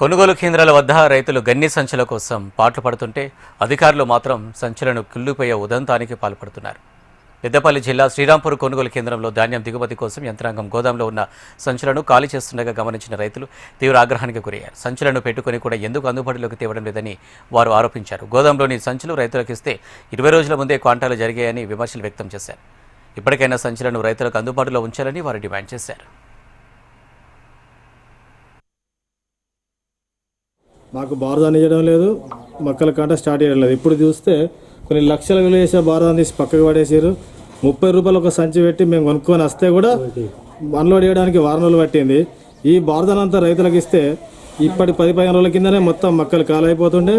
కొనుగోలు కేంద్రాల వద్ద రైతులు గన్ని సంచుల కోసం పాట్లు పడుతుంటే అధికారులు మాత్రం సంచులను కుళ్ళిపోయే ఉదంతానికి పాల్పడుతున్నారు. పెద్దపల్లి జిల్లా శ్రీరాంపూర్ కొనుగోలు కేంద్రంలో ధాన్యం దిగుమతి కోసం యంత్రాంగం గోదాంలో ఉన్న సంచులను ఖాళీ చేస్తుండగా గమనించిన రైతులు తీవ్ర ఆగ్రహానికి గురయ్యారు. సంచులను పెట్టుకుని కూడా ఎందుకు అందుబాటులోకి తేవడం లేదని వారు ఆరోపించారు. గోదాంలోని సంచులు రైతులకు ఇస్తే 20 రోజుల ముందే క్వాంటాలు జరిగాయని విమర్శలు వ్యక్తం చేశారు. ఇప్పటికైనా సంచులను రైతులకు అందుబాటులో ఉంచాలని వారు డిమాండ్ చేశారు. మాకు బారదాన్ని ఇవ్వడం లేదు, మొక్కల కాంట స్టార్ట్ చేయడం లేదు. ఇప్పుడు చూస్తే కొన్ని లక్షల విలువ చేసే బారదాన్ని తీసి పక్కకు పడేసారు. 30 రూపాయలు ఒక సంచి పెట్టి మేము కొనుక్కొని వస్తే కూడా అన్లోడ్ చేయడానికి వారం రోజులు పట్టింది. ఈ బారదాన్ని అంతా రైతులకు ఇస్తే ఇప్పటి 10-15 రోజుల కిందనే మొత్తం మొక్కలు కాలైపోతుండే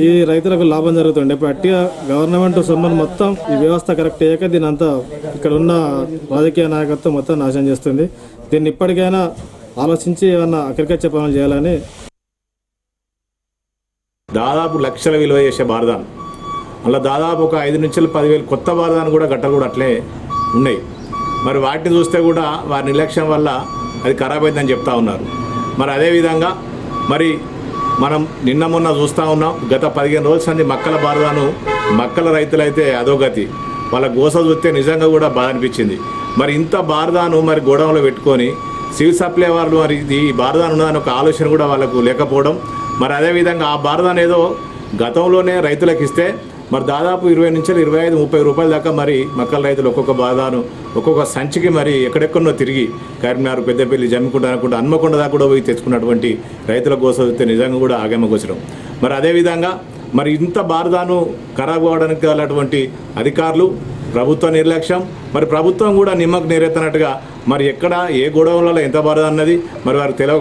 ఈ రైతులకు లాభం జరుగుతుండే. ఇప్పుడు అట్టిగా గవర్నమెంట్ సొమ్మును మొత్తం ఈ వ్యవస్థ కరెక్ట్ అయ్యాక దీని అంతా ఇక్కడ ఉన్న రాజకీయ నాయకత్వం మొత్తం నాశనం చేస్తుంది. దీన్ని ఇప్పటికైనా ఆలోచించి ఏమన్నా అగ్రికల్చర్ పనులు చేయాలని. దాదాపు లక్షల విలువ చేసే బారదాన్, అలా దాదాపు ఒక 5 నుంచి 10,000 కొత్త బారదాన్ కూడా గట్టలు కూడా అట్లే ఉన్నాయి. మరి వాటిని చూస్తే కూడా వారి నిర్లక్ష్యం వల్ల అది ఖరాబ్ అయిందని చెప్తా ఉన్నారు. మరి అదేవిధంగా మరి మనం నిన్న మొన్న చూస్తూ ఉన్నాం, గత 15 రోజుల సంది మక్కల బారదాను మక్కల రైతులైతే అధోగతి. వాళ్ళ గోస చూస్తే నిజంగా కూడా బాధ అనిపించింది. మరి ఇంత బారదాను మరి గోడౌన్లో పెట్టుకొని సివిల్ సప్లై వాళ్ళు మరి ఈ బారదాను ఉన్నదని ఒక ఆలోచన కూడా వాళ్ళకు లేకపోవడం. మరి అదేవిధంగా ఆ బారదాన్ ఏదో గతంలోనే రైతులకు ఇస్తే మరి దాదాపు 20 నుంచి 25-30 రూపాయల దాకా మరి మక్కల రైతులు ఒక్కొక్క బారదాను ఒక్కొక్క సంచికి మరి ఎక్కడెక్కడో తిరిగి కరీంనగర్, పెద్దపల్లి, జమ్మికుంట అనుకుంటూ హన్మకొండ దాకా కూడా పోయి తెచ్చుకున్నటువంటి రైతుల కోసం వస్తే నిజంగా కూడా ఆగమగోచరం. మరి అదేవిధంగా మరి ఇంత బారదాను ఖరాబ్ అవ్వడానికి గలటువంటి అధికారులు, ప్రభుత్వ నిర్లక్ష్యం, మరి ప్రభుత్వం కూడా నిమ్మకు నీరెత్తనట్టుగా మరి ఎక్కడ ఏ గొడవలలో ఎంత బారదాన్ అన్నది మరి వారికి తెలియక